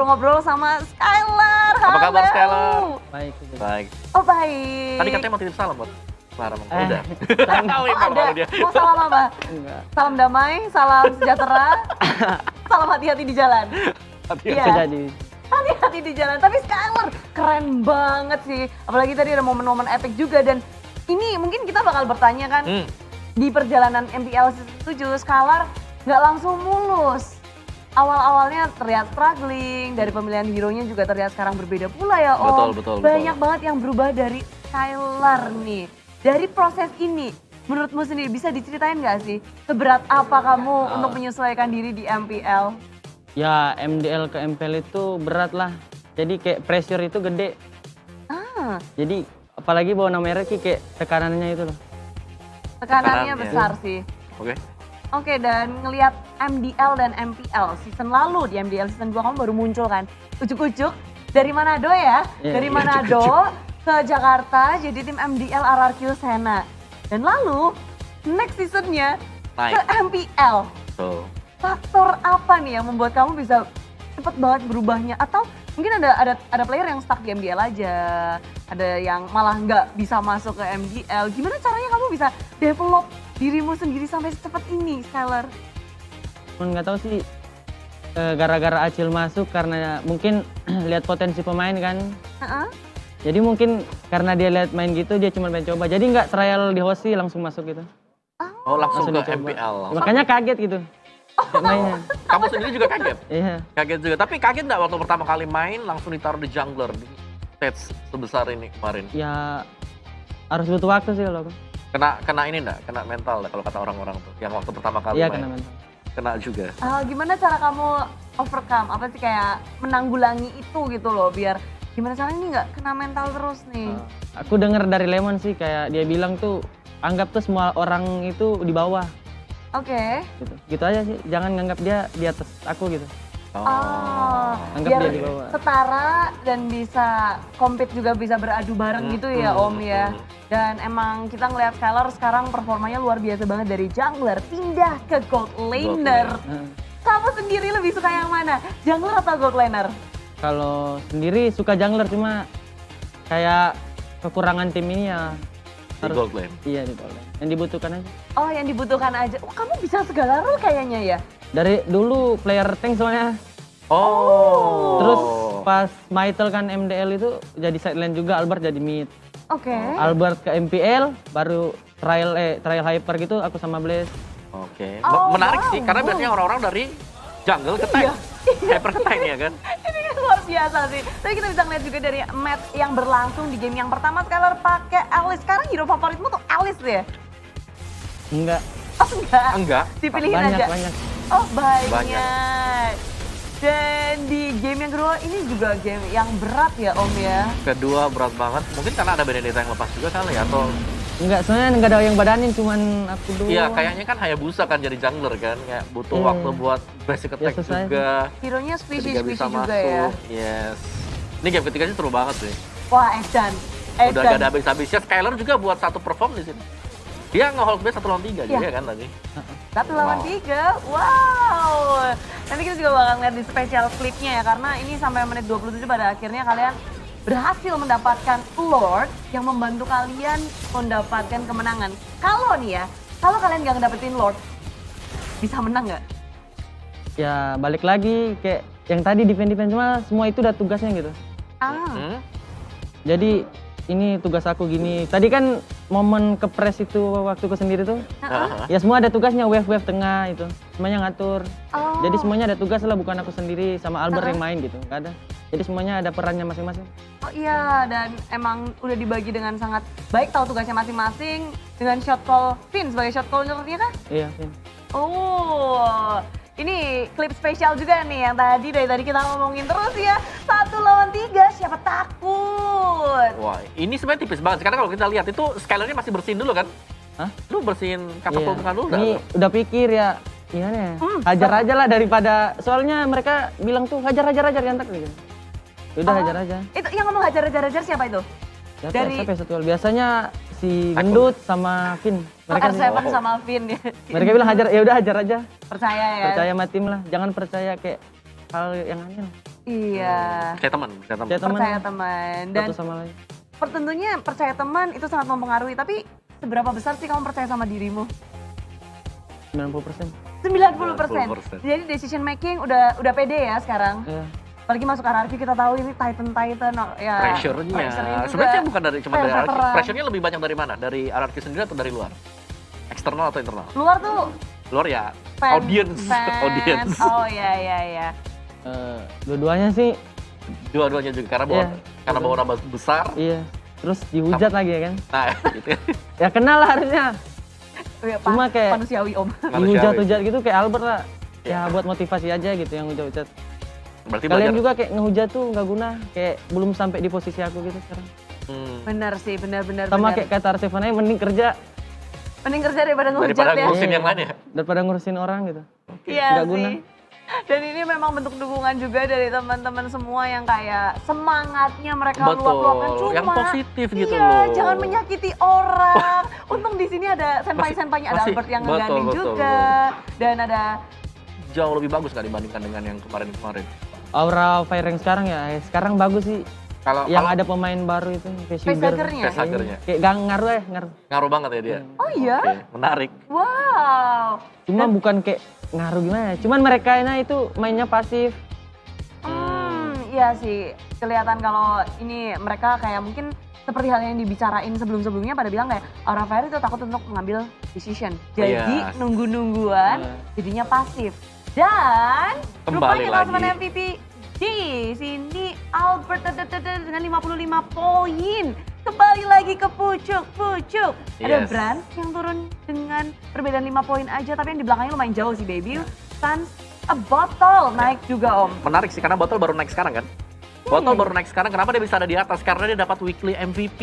ngobrol-ngobrol sama Skylar. Apa kabar, Halo. Skylar? Baik. Baik. Oh baik. Tadi katanya mau titip salam buat Clara, Bang. Udah. Oh ada, mau salam apa? Enggak. Salam damai, salam sejahtera, salam hati-hati di jalan. Iya. Jadi. Hati-hati di jalan, tapi Skylar keren banget sih. Apalagi tadi ada momen-momen epic juga dan ini mungkin kita bakal bertanya kan di perjalanan MPL Season 7, Skylar nggak langsung mulus. Awal-awalnya terlihat struggling, dari pemilihan hero-nya juga terlihat sekarang berbeda pula ya Om. Betul. Banyak banget yang berubah dari Skylar nih. Dari proses ini, menurutmu sendiri bisa diceritain nggak sih? Seberat apa kamu untuk menyesuaikan diri di MPL? Ya MDL ke MPL itu berat lah. Jadi kayak pressure itu gede. Jadi apalagi bawa nama merah kayak tekanannya itu loh. Tekanannya Tekanannya. besar sih. Oke. Oke, dan ngelihat MDL dan MPL season lalu, di MDL season 2 kamu baru muncul kan, ujuk-ujuk dari Manado ya, dari Manado ke Jakarta jadi tim MDL RRQ Sena. Dan lalu next seasonnya ke MPL. Tuh. Faktor apa nih yang membuat kamu bisa cepet banget berubahnya? Atau mungkin ada player yang stuck di MDL aja, ada yang malah nggak bisa masuk ke MDL. Gimana caranya kamu bisa develop dirimu sendiri sampai secepat ini, Skylar? Nggak tahu sih gara-gara Acil masuk karena mungkin lihat potensi pemain kan. Jadi mungkin karena dia lihat main gitu dia cuma pengen coba. Jadi nggak trial di Hoshi langsung masuk gitu. Oh langsung ke dicoba. MPL. Makanya kaget gitu. Mainnya. Kamu sendiri juga kaget? Iya. Kaget juga. Tapi kaget nggak waktu pertama kali main langsung ditaruh di jungler di stage sebesar ini kemarin? Ya harus butuh waktu sih kalau aku. Kena ini enggak? Kena mental enggak kalau kata orang-orang tuh yang waktu pertama kali Iya main? kena mental. Kena juga. Gimana cara kamu overcome? Apa sih kayak menanggulangi itu gitu loh, biar gimana caranya ini nggak kena mental terus nih? Aku dengar dari Lemon sih kayak dia bilang tuh anggap tuh semua orang itu di bawah. Oke. Gitu aja sih, jangan nganggap dia di atas aku gitu. Anggap Biar dia di bawah. setara dan bisa compete juga bisa beradu bareng gitu ya Om ya. Dan emang kita ngelihat Skylar sekarang performanya luar biasa banget dari jungler pindah ke gold laner. Kamu sendiri lebih suka yang mana? Jungler atau gold laner? Kalau sendiri suka jungler cuma kayak kekurangan tim ini ya Di gold lane. Iya di gold lane. Yang dibutuhkan aja. Oh yang dibutuhkan aja. Oh kamu bisa segala role kayaknya ya? Dari dulu player tank soalnya. Terus pas Mytel kan MDL itu jadi side lane juga, Albert jadi mid. Oke. Albert ke MPL baru trial hyper gitu aku sama Blaze. Oke. Oh, Menarik wow. sih karena biasanya orang-orang dari jungle ke tank. Hyper ke tank ya kan? Ini kan luar biasa sih. Tapi kita bisa ngeliat juga dari match yang berlangsung di game yang pertama Skylar pakai Alice. Sekarang hero favoritmu tuh Alice ya? Enggak. Oh enggak? Enggak. Dipilihin Banyak, aja? banyak. Oh banyak. Banyak. Dan di game yang kedua ini juga game yang berat ya Om ya? Kedua berat banget. Mungkin karena ada Benedetta yang lepas juga kali ya atau Enggak, soalnya enggak ada yang badanin cuman aku doang. iya kayaknya kan Hayabusa kan jadi jungler kan kayak butuh Iya. waktu buat basic attack selesai. juga. Hero-nya Ketika squishy bisa juga masuk. ya? Yes. Ini game ketiga sih seru banget sih. Wah Edan. Udah gak ada habis-habisnya. Skylar juga buat satu perform di sini. Dia nge-hold base 1 lawan 3 juga kan tadi. 1 lawan 3, wow. Nanti kita juga bakal lihat di special clipnya ya, karena ini sampai menit 27 pada akhirnya kalian berhasil mendapatkan Lord yang membantu kalian mendapatkan kemenangan. Kalau nih ya, kalau kalian gak ngedapetin Lord, bisa menang nggak? Ya balik lagi kayak yang tadi defend cuma semua itu udah tugasnya gitu. Jadi ini tugas aku gini. Tadi kan momen kepres itu waktu aku sendiri tuh. Ya semua ada tugasnya, wave tengah itu. Semuanya ngatur. Jadi semuanya ada tugas lah, bukan aku sendiri sama Albert yang main gitu. Nggak ada. Jadi semuanya ada perannya masing-masing. Oh iya, dan emang udah dibagi dengan sangat baik, tahu tugasnya masing-masing. Dengan shot call Finn sebagai shot callernya kan? Iya, Vin. Oh, ini klip spesial juga nih yang dari tadi kita ngomongin terus ya. 1 lawan 3, siapa takut? Wah, ini sebenarnya tipis banget. Sekarang kalau kita lihat itu Skylar-nya masih bersihin dulu kan? Hah? Lu bersihin katapult kan dulu Ini dah. udah pikir ya, gimana ya? Hajar aja lah daripada, soalnya mereka bilang tuh hajar jantak gitu. Udah hajar aja. Itu yang ngomong hajar siapa itu? Siapa, Dari- siapa ya satu hal? Biasanya si Gendut sama Vin. Mereka sih. R7 sama Finn ya. Mereka bilang hajar, ya udah hajar aja. Percaya ya. Percaya sama tim lah, jangan percaya kayak hal yang aneh lah. Iya. Percaya teman. Percaya teman. Dan satu sama lain. tentunya percaya teman itu sangat mempengaruhi. Tapi seberapa besar sih kamu percaya sama dirimu? 90%. 90%. Jadi decision making udah pede ya sekarang. Iya. Apalagi masuk RRQ kita tahu ini Titan ya. Pressure-nya. juga. Sebenarnya bukan cuma dari RRQ. Veteran. Pressure-nya lebih banyak dari mana? Dari RRQ sendiri atau dari luar? Eksternal atau internal? Luar tuh Luar ya, fans. audience. Oh iya. Dua-duanya sih. Dua-duanya juga karena bawa nama besar. Iya. Terus dihujat lagi ya kan. Nah, gitu. Ya kenal lah harusnya. Cuma Cuma kayak manusiawi om. dihujat-hujat gitu kayak Albert lah. Ya buat motivasi aja gitu yang hujat-hujat. Berarti Kalian belajar. juga kayak ngehujat tuh nggak guna. Kayak belum sampai di posisi aku gitu sekarang. Bener sih, bener. Sama kayak kata Arsevan aja mending kerja Mending kerja daripada ngehujat Daripada ya. ngurusin yang lain ya. daripada ngurusin orang gitu. Iya Nggak sih. guna. Dan ini memang bentuk dukungan juga dari teman-teman semua yang kayak semangatnya mereka Betul, luap-luapkan cuma yang positif gitu iya, loh. jangan menyakiti orang. Untung di sini ada senpai-senpainya, ada masih- Albert yang betul, ngegandeng betul, juga dan ada Jauh lebih bagus nggak dibandingkan dengan yang kemarin-kemarin. Aura Fire Rank sekarang ya, sekarang bagus sih. Kalau Yang ada pemain baru itu kayak Sugar. facehacker-nya. facehacker-nya. Kayak ngaruh. ngaruh banget ya dia. Oh iya? Oke, menarik. Wow. Cuma bukan kayak ngaruh gimana ya. Cuman mereka itu mainnya pasif. Iya sih. Kelihatan kalau ini mereka kayak mungkin seperti hal yang dibicarain sebelum-sebelumnya pada bilang kayak Aura Fire itu takut untuk mengambil decision. Jadi Yes. nunggu-nungguan, jadinya pasif. Dan Kembali rupanya klasemen lagi. MVP di sini Albert dengan 55 poin. Kembali lagi ke pucuk. Ada Yes. Brand yang turun dengan perbedaan 5 poin aja, tapi yang di belakangnya lumayan jauh sih baby. Sans a Bottle naik juga om. Menarik sih karena Botol baru naik sekarang kan. Botol baru naik sekarang, kenapa dia bisa ada di atas? Karena dia dapat weekly MVP.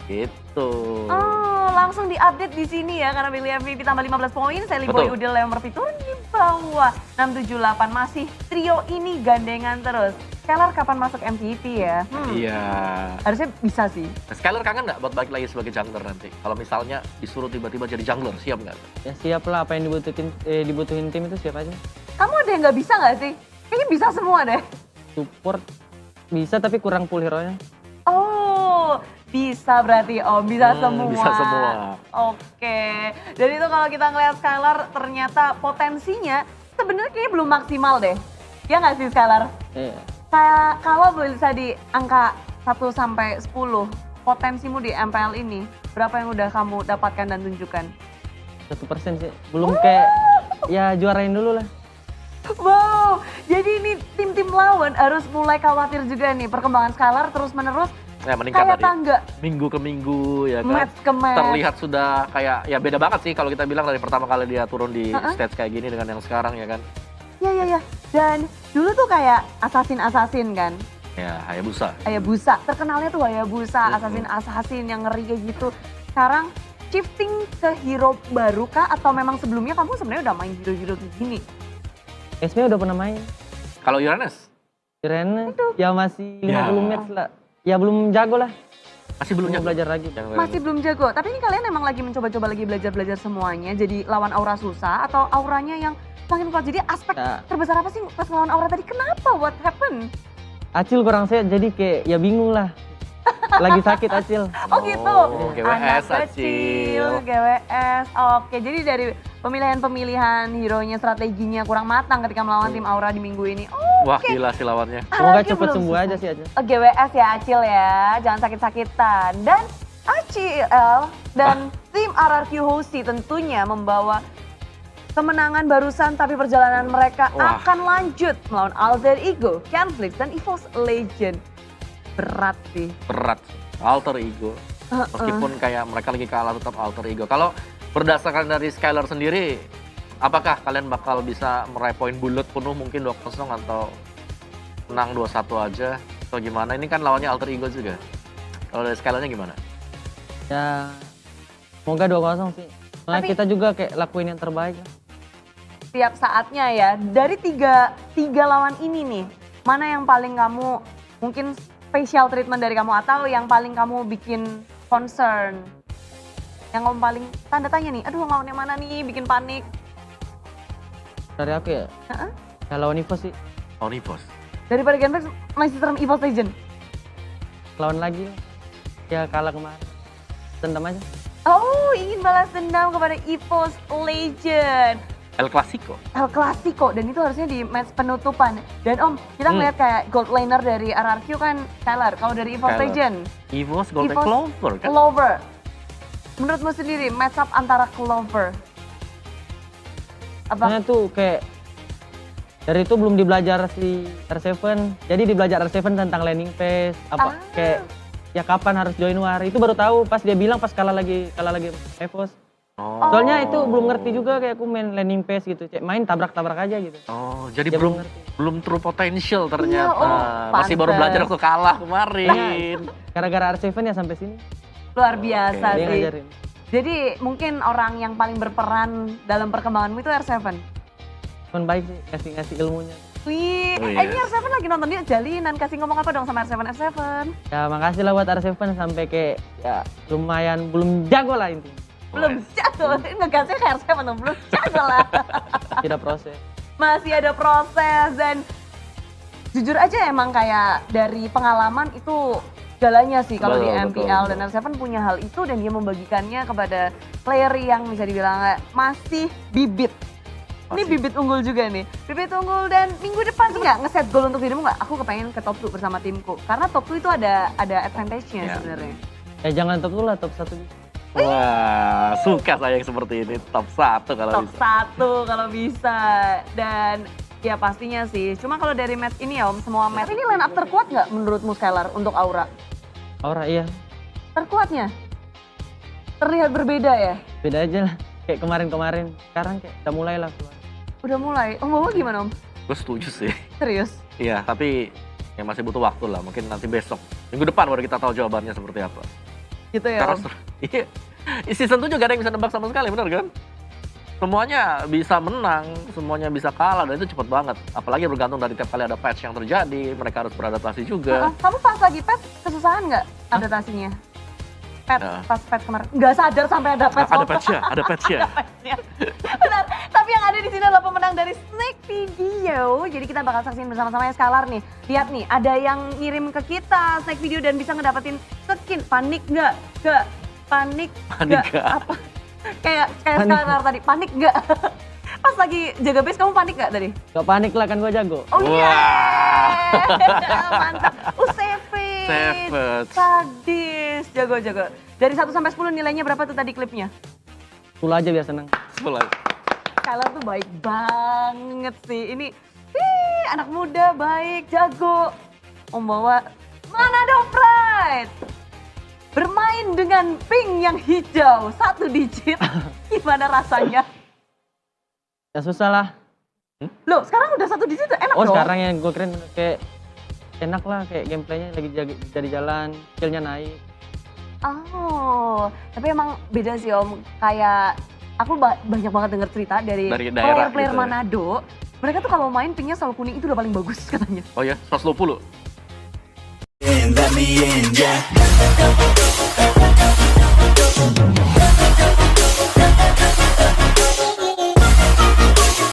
Gitu. Oh, langsung diupdate di sini ya karena Billy MVP tambah 15 poin, Sally Boy Betul. Udel yang turun di bawah 678. Masih trio ini gandengan terus. Skylar kapan masuk MVP ya? Iya. Harusnya bisa sih. Nah, Skylar kangen nggak buat balik lagi sebagai jungler nanti? Kalau misalnya disuruh tiba-tiba jadi jungler, siap nggak? Ya siap lah, apa yang dibutuhin tim itu siap aja. Kamu ada yang nggak bisa nggak sih? Kayaknya bisa semua deh. Support bisa tapi kurang full hero-nya. Oh, bisa berarti om, bisa semua. bisa semua. Oke. Jadi itu kalau kita ngeliat Skylar ternyata potensinya sebenarnya kayaknya belum maksimal deh. Ya nggak sih Skylar? Iya. Kayak kalau bisa di angka 1 sampai 10, potensimu di MPL ini, berapa yang udah kamu dapatkan dan tunjukkan? 1% sih. Belum kayak ya juarain dulu lah. Wow, jadi ini tim-tim lawan harus mulai khawatir juga nih perkembangan Skylar terus-menerus Ya meningkat kayak dari tangga, minggu ke minggu ya kan. match ke match. Terlihat sudah kayak ya beda banget sih kalau kita bilang dari pertama kali dia turun di stage kayak gini dengan yang sekarang ya kan. Iya. Dan dulu tuh kayak assassin kan. Ya, Hayabusa. Hayabusa, terkenalnya tuh Hayabusa, assassin yang ngeri kayak gitu. Sekarang shifting ke hero baru kah atau memang sebelumnya kamu sebenarnya udah main hero-hero kayak gini? SME udah pernah main. Kalau Uranus Keren. Ya masih 50 Ya. match lah. Ya belum jago lah. masih belum Mau jago. belajar lagi. Yang Masih belum jago, tapi ini kalian emang lagi mencoba-coba lagi belajar-belajar semuanya jadi lawan aura susah atau auranya yang makin kuat? Jadi aspek Ya. terbesar apa sih pas lawan aura tadi? Kenapa? What happened? Acil kurang sehat jadi kayak ya bingung lah. Lagi sakit Acil. Oh gitu, Oh, GWS, anak Acil. kecil, GWS. Oke, jadi dari pemilihan-pemilihan hero-nya, strateginya kurang matang ketika melawan tim Aura di minggu ini. Oh, Wah gila sih lawannya. Semoga anaknya cepat belum sembuh selesai. aja sih Acil. GWS ya Acil ya, jangan sakit-sakitan. Dan Acil dan tim RRQ Hosti tentunya membawa kemenangan barusan, tapi perjalanan mereka Wah. akan lanjut melawan Alter Ego, Canflix, dan EVOS Legend. Berat sih. Berat. Alter Ego. Meskipun kayak mereka lagi kalah tetap Alter Ego. Kalau berdasarkan dari Skylar sendiri, apakah kalian bakal bisa meraih poin bulat penuh mungkin 2-0 atau menang 2-1 aja? Atau gimana? Ini kan lawannya Alter Ego juga. Kalau dari Skylarnya gimana? Ya semoga 2-0 sih. Soalnya Tapi- kita juga kayak lakuin yang terbaik lah. Tiap saatnya ya, dari tiga lawan ini nih, mana yang paling kamu mungkin special treatment dari kamu atau yang paling kamu bikin concern? Yang kamu paling tanda tanya nih, aduh lawannya mana nih, bikin panik. Dari aku ya. Ya lawan Evo sih. Onipos. Daripada Genplex masih serem EVOS Legend. Lawan lagi ya kalah kemarin. Dendam aja. Oh, ingin balas dendam kepada EVOS Legend. El Clasico. El Clasico, dan itu harusnya di match penutupan. Dan Om, kita ngeliat kayak gold laner dari RRQ kan Skylar. Kalau dari EVOS Skylar. Legend, EVOS Golden EVOS Clover kan? Clover. Menurutmu sendiri, match up antara Clover? Apa? Soalnya tuh kayak dari itu belum dibelajar si R7, jadi dibelajar R7 tentang landing phase, kayak ya kapan harus join war, itu baru tahu pas dia bilang pas kalah lagi EVOS. Oh. Soalnya itu belum ngerti juga kayak aku main landing phase gitu, kayak main tabrak-tabrak aja gitu. Oh, jadi Dia belum true potential ternyata. Iya, Masih baru pantes. belajar waktu kalah kemarin. Gara-gara R7 ya sampai sini Luar biasa dia sih. ngajarin. Jadi mungkin orang yang paling berperan dalam perkembanganmu itu R7. Cuman baik sih ngasih ilmunya. Wih, Oh, yes. ini R7 lagi nonton dia jalinan, kasih ngomong apa dong sama R7? Ya makasih lah buat R7 sampai kayak ya lumayan belum jago lah intinya. Belum jago, ngegasnya ke R7 dong, belum jago lah. Tidak proses. Masih ada proses dan jujur aja emang kayak dari pengalaman itu jalannya sih kalau di Betul, MPL betul. dan R7 punya hal itu dan dia membagikannya kepada player yang bisa dibilang masih bibit. Ini Masih. bibit unggul juga nih, bibit unggul dan minggu depan tuh nggak ngeset goal untuk dirimu nggak? Aku kepengen ke top 2 bersama timku karena top 2 itu ada advantage-nya Ya. sebenarnya. Ya jangan top 2 lah, top 1 bisa. Wah, suka saya yang seperti ini. Top 1 kalau Top bisa. 1 kalau bisa dan ya pastinya sih. Cuma kalau dari match ini ya Om, semua match. Tapi ini line up terkuat nggak menurutmu Skylar untuk Aura? Aura iya, Terkuatnya? Terlihat berbeda ya? beda aja lah. Kayak kemarin-kemarin, sekarang kayak udah mulai lah keluar. Udah mulai. Om Bawa gimana Om? Gue setuju sih. Serius? Iya, tapi ya masih butuh waktu lah. Mungkin nanti besok, minggu depan baru kita tahu jawabannya seperti apa. Gitu ya Karena Om? iya, season 7 gak ada yang bisa nebak sama sekali, benar kan? Semuanya bisa menang, semuanya bisa kalah, dan itu cepet banget. Apalagi bergantung dari tiap kali ada patch yang terjadi, mereka harus beradaptasi juga. Kamu pas lagi patch kesusahan nggak adaptasinya? Patch, Nah. pas patch kemarin. Nggak sadar sampai ada patch. Ada Om. patch-nya, ada patch-nya. Patch-nya. Benar. Tapi yang ada di sini adalah pemenang dari Snake Video. Jadi kita bakal saksiin bersama-sama ya Skylar nih. Lihat nih, ada yang ngirim ke kita Snake Video dan bisa ngedapetin skin. Panik nggak? Nggak. Panik Nggak. Apa? Kayak Panik. Skylar tadi. Panik nggak? Pas lagi jaga base kamu panik nggak tadi? Gak panik lah kan gua jago. Oh iya. Wah. Mantap. Savage. Savage. Sadis. Jago-jago. Dari 1 sampai 10 nilainya berapa tuh tadi klipnya? 10 aja biar seneng. Mulai. Skylar tuh baik banget sih. Ini anak muda baik, jago. Membawa Manado Pride. Bermain dengan pink yang hijau, 1 digit. Gimana rasanya? Ya susah lah. Loh, sekarang udah 1 digit tuh enak Oh dong. sekarang yang gue keren kayak enak lah, kayak gameplaynya lagi jadi jalan, skillnya naik. Oh, tapi emang beda sih Om. Kayak aku banyak banget denger cerita dari Dari daerah player-player gitu ya. Manado. Mereka tuh kalau main pinknya selalu kuning, itu udah paling bagus katanya. Oh ya, 120. Let me in, yeah.